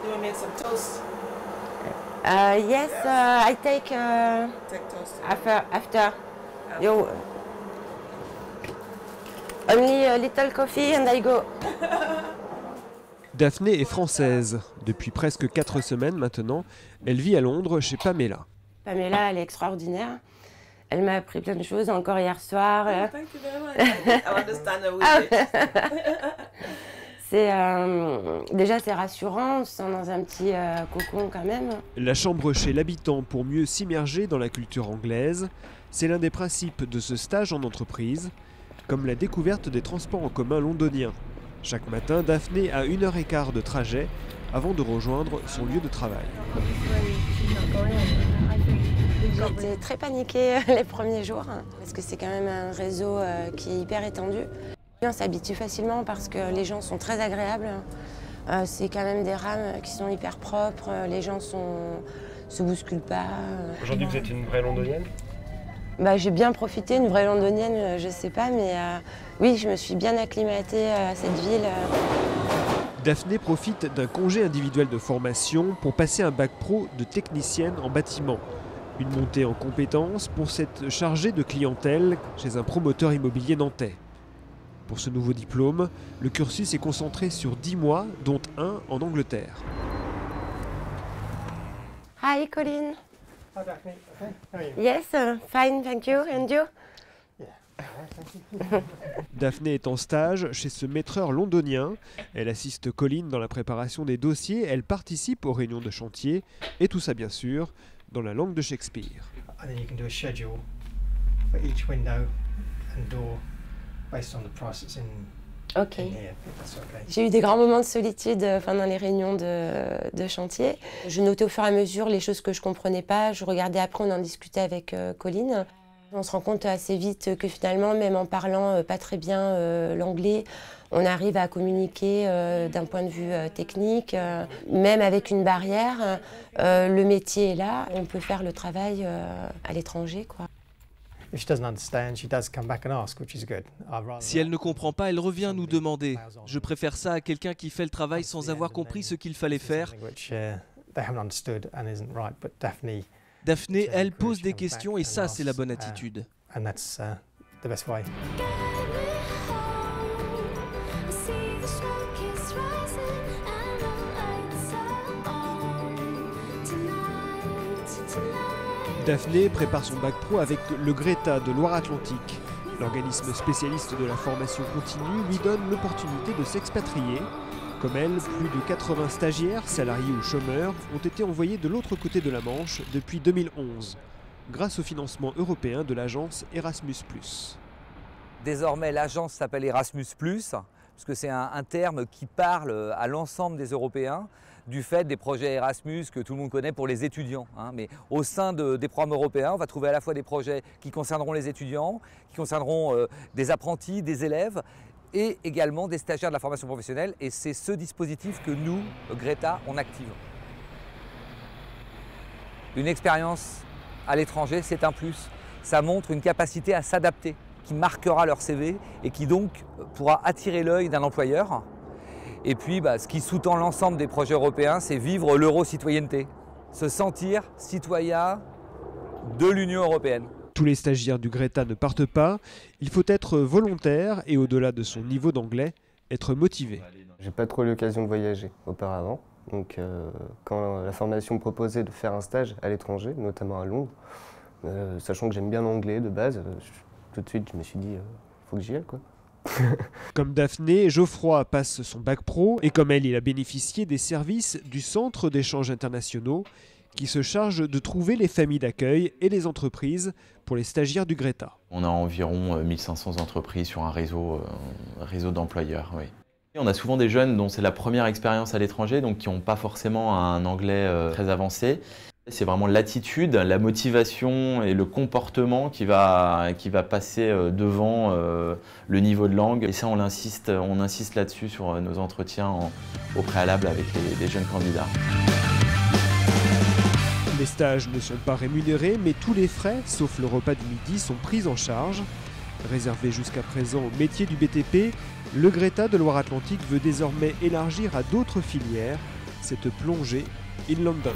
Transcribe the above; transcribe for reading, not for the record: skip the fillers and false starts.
You want to make some toast? Yes, I take Take toast. after. You only a little coffee and I go. Daphné est française. Depuis presque 4 semaines maintenant, elle vit à Londres chez Pamela. Pamela, elle est extraordinaire. Elle m'a appris plein de choses encore hier soir. Thank you very much. I understand the wish. Déjà c'est rassurant, on se sent dans un petit cocon quand même. La chambre chez l'habitant pour mieux s'immerger dans la culture anglaise, c'est l'un des principes de ce stage en entreprise, comme la découverte des transports en commun londoniens. Chaque matin, Daphné a 1h15 de trajet avant de rejoindre son lieu de travail. J'étais très paniquée les premiers jours, parce que c'est quand même un réseau qui est hyper étendu. On s'habitue facilement parce que les gens sont très agréables. C'est quand même des rames qui sont hyper propres, les gens se bousculent pas. Aujourd'hui, vous êtes une vraie londonienne ? J'ai bien profité, une vraie londonienne, je sais pas, mais oui, je me suis bien acclimatée à cette ville. Daphné profite d'un congé individuel de formation pour passer un bac pro de technicienne en bâtiment. Une montée en compétences pour cette chargée de clientèle chez un promoteur immobilier nantais. Pour ce nouveau diplôme, le cursus est concentré sur 10 mois, dont un en Angleterre. Hi Colin. Hi Daphne. Okay. How are you? Yes, fine, thank you. And you? Daphné est en stage chez ce maîtreur londonien. Elle assiste Colin dans la préparation des dossiers, elle participe aux réunions de chantier, et tout ça bien sûr dans la langue de Shakespeare. And then you can do a schedule for each window and door based on the price that's in Ok. here. That's okay. J'ai eu des grands moments de solitude dans les réunions de chantier. Je notais au fur et à mesure les choses que je comprenais pas. Je regardais après, on en discutait avec Colin. On se rend compte assez vite que finalement, même en parlant pas très bien l'anglais, on arrive à communiquer d'un point de vue technique. Même avec une barrière, le métier est là. On peut faire le travail à l'étranger, quoi. If she doesn't understand, she does come back and ask, which is good. I'd rather Si elle ne comprend pas, elle revient nous demander. Je préfère ça à quelqu'un qui fait le travail sans avoir compris ce qu'il fallait faire. which they haven't understood and isn't right, but Daphné, elle pose des questions et ça, c'est la bonne attitude. and that's the best way. Daphné prépare son bac pro avec le Greta de Loire-Atlantique. L'organisme spécialiste de la formation continue lui donne l'opportunité de s'expatrier. Comme elle, plus de 80 stagiaires, salariés ou chômeurs, ont été envoyés de l'autre côté de la Manche depuis 2011, grâce au financement européen de l'agence Erasmus+. Désormais, l'agence s'appelle Erasmus+, parce que c'est un terme qui parle à l'ensemble des Européens, du fait des projets Erasmus que tout le monde connaît pour les étudiants. Mais au sein des programmes européens, on va trouver à la fois des projets qui concerneront les étudiants, qui concerneront des apprentis, des élèves, et également des stagiaires de la formation professionnelle. Et c'est ce dispositif que nous, Greta, on active. Une expérience à l'étranger, c'est un plus. Ça montre une capacité à s'adapter, qui marquera leur CV et qui donc pourra attirer l'œil d'un employeur. Et puis, ce qui sous-tend l'ensemble des projets européens, c'est vivre l'euro-citoyenneté, se sentir citoyen de l'Union européenne. Tous les stagiaires du Greta ne partent pas, il faut être volontaire et au-delà de son niveau d'anglais, être motivé. J'ai pas trop eu l'occasion de voyager auparavant, donc quand la formation me proposait de faire un stage à l'étranger, notamment à Londres, sachant que j'aime bien l'anglais de base, tout de suite je me suis dit faut que j'y aille quoi. Comme Daphné, Geoffroy passe son bac pro et comme elle, il a bénéficié des services du Centre d'échanges internationaux qui se charge de trouver les familles d'accueil et les entreprises pour les stagiaires du Greta. On a environ 1500 entreprises sur un réseau d'employeurs. Oui. On a souvent des jeunes dont c'est la première expérience à l'étranger, donc qui n'ont pas forcément un anglais très avancé. C'est vraiment l'attitude, la motivation et le comportement qui va passer devant le niveau de langue. Et ça, on insiste là-dessus sur nos entretiens au préalable avec les jeunes candidats. Les stages ne sont pas rémunérés, mais tous les frais, sauf le repas du midi, sont pris en charge. Réservé jusqu'à présent au métier du BTP, le Greta de Loire-Atlantique veut désormais élargir à d'autres filières, cette plongée in London.